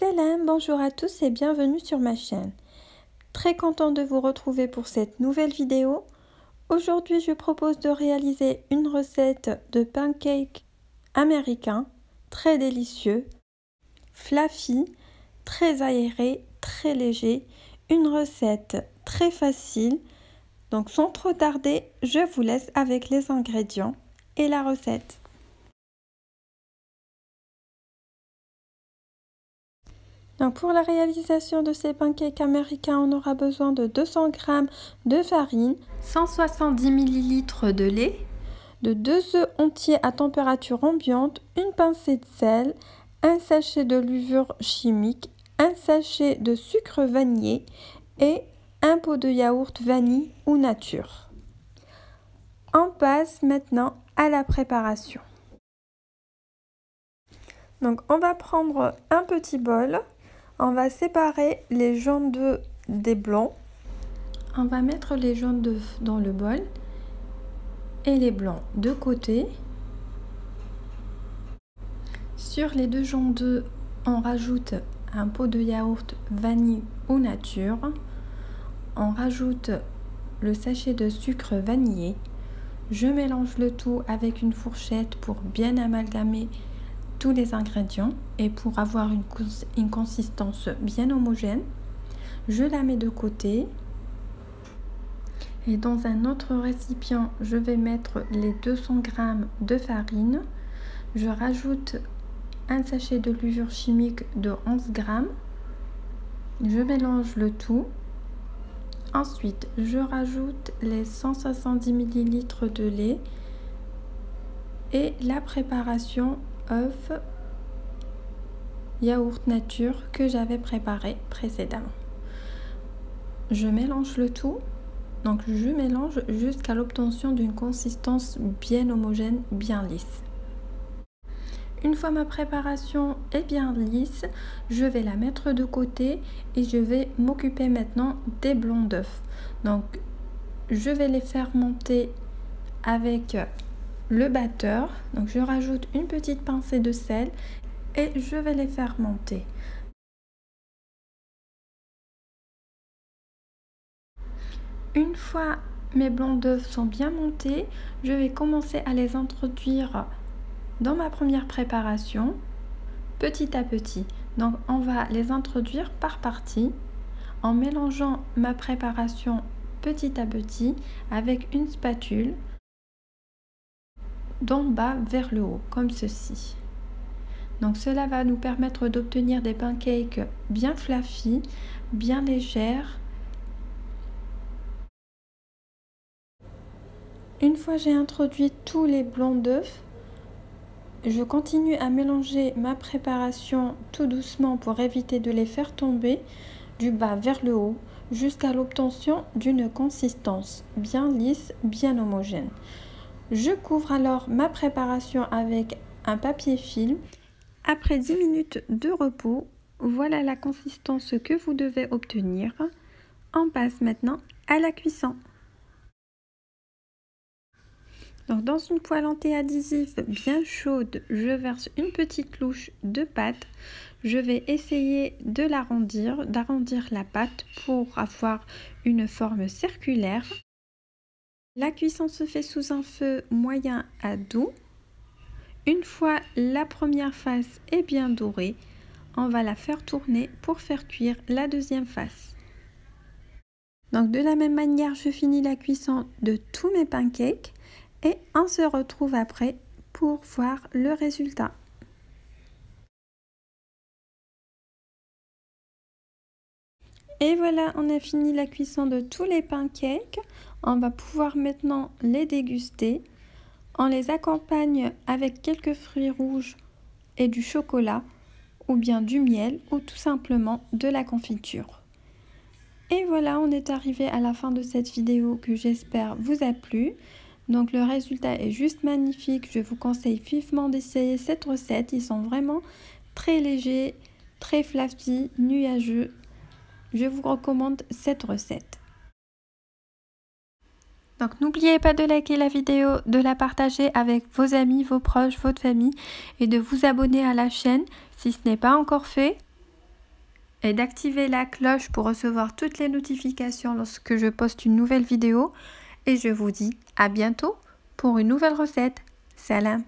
Salam, bonjour à tous et bienvenue sur ma chaîne. Très content de vous retrouver pour cette nouvelle vidéo. Aujourd'hui, je propose de réaliser une recette de pancakes américains très délicieux, fluffy, très aéré, très léger. Une recette très facile. Donc sans trop tarder, je vous laisse avec les ingrédients et la recette. Donc pour la réalisation de ces pancakes américains, on aura besoin de 200 g de farine, 170 ml de lait, de 2 œufs entiers à température ambiante, une pincée de sel, un sachet de levure chimique, un sachet de sucre vanillé et un pot de yaourt vanille ou nature. On passe maintenant à la préparation. Donc on va prendre un petit bol. On va séparer les jaunes d'œufs des blancs. On va mettre les jaunes d'œufs dans le bol et les blancs de côté. Sur les deux jaunes d'œufs, on rajoute un pot de yaourt vanille ou nature. On rajoute le sachet de sucre vanillé. Je mélange le tout avec une fourchette pour bien amalgamer tous les ingrédients et pour avoir une consistance bien homogène. Je la mets de côté et dans un autre récipient, je vais mettre les 200 g de farine. Je rajoute un sachet de levure chimique de 11 g. Je mélange le tout. Ensuite, je rajoute les 170 ml de lait et la préparation œufs, yaourt nature que j'avais préparé précédemment. Je mélange le tout, donc je mélange jusqu'à l'obtention d'une consistance bien homogène, bien lisse. Une fois ma préparation est bien lisse, je vais la mettre de côté et je vais m'occuper maintenant des blancs d'œufs. Donc je vais les faire monter avec le batteur. Donc je rajoute une petite pincée de sel et je vais les faire monter. Une fois mes blancs d'œufs sont bien montés, je vais commencer à les introduire dans ma première préparation petit à petit. Donc on va les introduire par partie en mélangeant ma préparation petit à petit avec une spatule d'en bas vers le haut, comme ceci. Donc cela va nous permettre d'obtenir des pancakes bien fluffy, bien légères. Une fois j'ai introduit tous les blancs d'œufs, je continue à mélanger ma préparation tout doucement pour éviter de les faire tomber du bas vers le haut jusqu'à l'obtention d'une consistance bien lisse, bien homogène. Je couvre alors ma préparation avec un papier film. Après 10 minutes de repos, voilà la consistance que vous devez obtenir. On passe maintenant à la cuisson. Donc dans une poêle antiadhésif bien chaude, je verse une petite louche de pâte. Je vais essayer de d'arrondir la pâte pour avoir une forme circulaire. La cuisson se fait sous un feu moyen à doux. Une fois la première face est bien dorée, on va la faire tourner pour faire cuire la deuxième face. Donc de la même manière, je finis la cuisson de tous mes pancakes et on se retrouve après pour voir le résultat. Et voilà, on a fini la cuisson de tous les pancakes. On va pouvoir maintenant les déguster. On les accompagne avec quelques fruits rouges et du chocolat, ou bien du miel, ou tout simplement de la confiture. Et voilà, on est arrivé à la fin de cette vidéo que j'espère vous a plu. Donc le résultat est juste magnifique. Je vous conseille vivement d'essayer cette recette. Ils sont vraiment très légers, très fluffy, nuageux. Je vous recommande cette recette. Donc n'oubliez pas de liker la vidéo, de la partager avec vos amis, vos proches, votre famille et de vous abonner à la chaîne si ce n'est pas encore fait. et d'activer la cloche pour recevoir toutes les notifications lorsque je poste une nouvelle vidéo. Et je vous dis à bientôt pour une nouvelle recette. Salam!